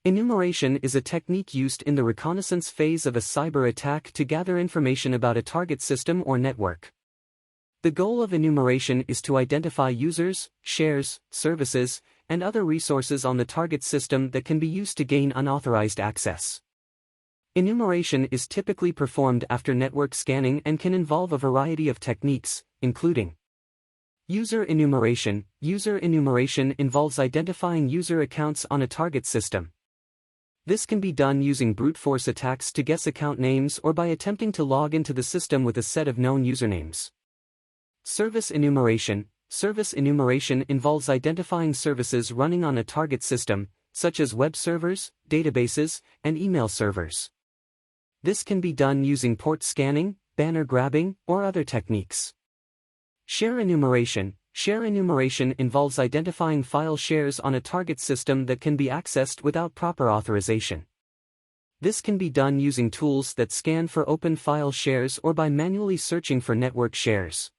Enumeration is a technique used in the reconnaissance phase of a cyber attack to gather information about a target system or network. The goal of enumeration is to identify users, shares, services, and other resources on the target system that can be used to gain unauthorized access. Enumeration is typically performed after network scanning and can involve a variety of techniques, including user enumeration. User enumeration involves identifying user accounts on a target system. This can be done using brute force attacks to guess account names or by attempting to log into the system with a set of known usernames. Service enumeration. Service enumeration involves identifying services running on a target system, such as web servers, databases, and email servers. This can be done using port scanning, banner grabbing, or other techniques. Share enumeration. Share enumeration involves identifying file shares on a target system that can be accessed without proper authorization. This can be done using tools that scan for open file shares or by manually searching for network shares.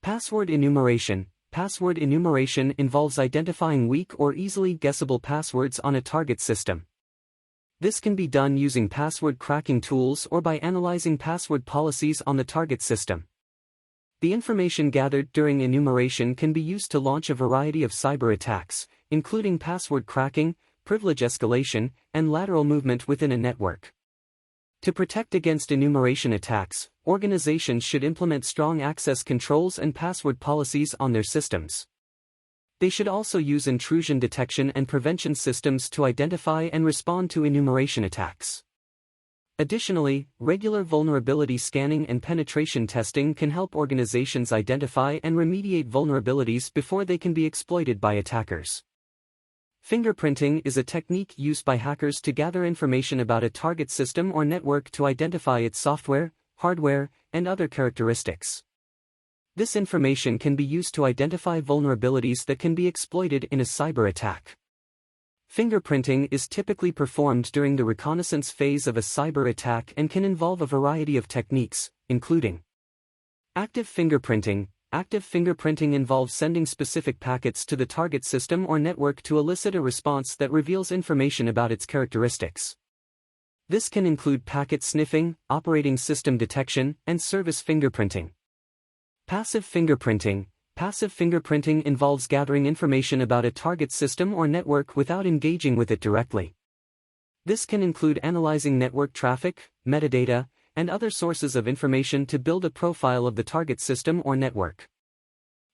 Password enumeration. Password enumeration involves identifying weak or easily guessable passwords on a target system. This can be done using password cracking tools or by analyzing password policies on the target system. The information gathered during enumeration can be used to launch a variety of cyber attacks, including password cracking, privilege escalation, and lateral movement within a network. To protect against enumeration attacks, organizations should implement strong access controls and password policies on their systems. They should also use intrusion detection and prevention systems to identify and respond to enumeration attacks. Additionally, regular vulnerability scanning and penetration testing can help organizations identify and remediate vulnerabilities before they can be exploited by attackers. Fingerprinting is a technique used by hackers to gather information about a target system or network to identify its software, hardware, and other characteristics. This information can be used to identify vulnerabilities that can be exploited in a cyber attack. Fingerprinting is typically performed during the reconnaissance phase of a cyber attack and can involve a variety of techniques, including active fingerprinting. Active fingerprinting involves sending specific packets to the target system or network to elicit a response that reveals information about its characteristics. This can include packet sniffing, operating system detection, and service fingerprinting. Passive fingerprinting. Passive fingerprinting involves gathering information about a target system or network without engaging with it directly. This can include analyzing network traffic, metadata, and other sources of information to build a profile of the target system or network.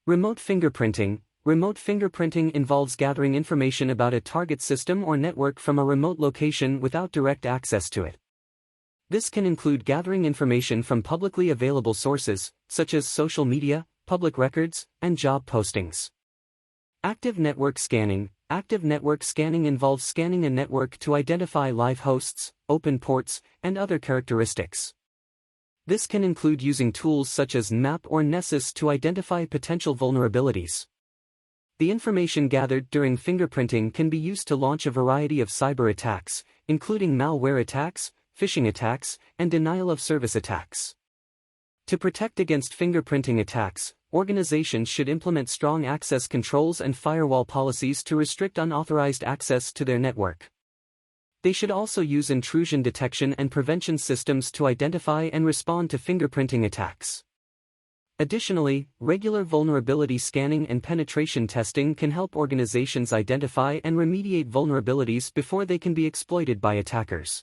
Remote fingerprinting. Remote fingerprinting involves gathering information about a target system or network from a remote location without direct access to it. This can include gathering information from publicly available sources, such as social media, public records, and job postings. Active network scanning. Active network scanning involves scanning a network to identify live hosts, open ports, and other characteristics. This can include using tools such as Nmap or Nessus to identify potential vulnerabilities. The information gathered during fingerprinting can be used to launch a variety of cyber attacks, including malware attacks, phishing attacks, and denial of service attacks. To protect against fingerprinting attacks, organizations should implement strong access controls and firewall policies to restrict unauthorized access to their network. They should also use intrusion detection and prevention systems to identify and respond to fingerprinting attacks. Additionally, regular vulnerability scanning and penetration testing can help organizations identify and remediate vulnerabilities before they can be exploited by attackers.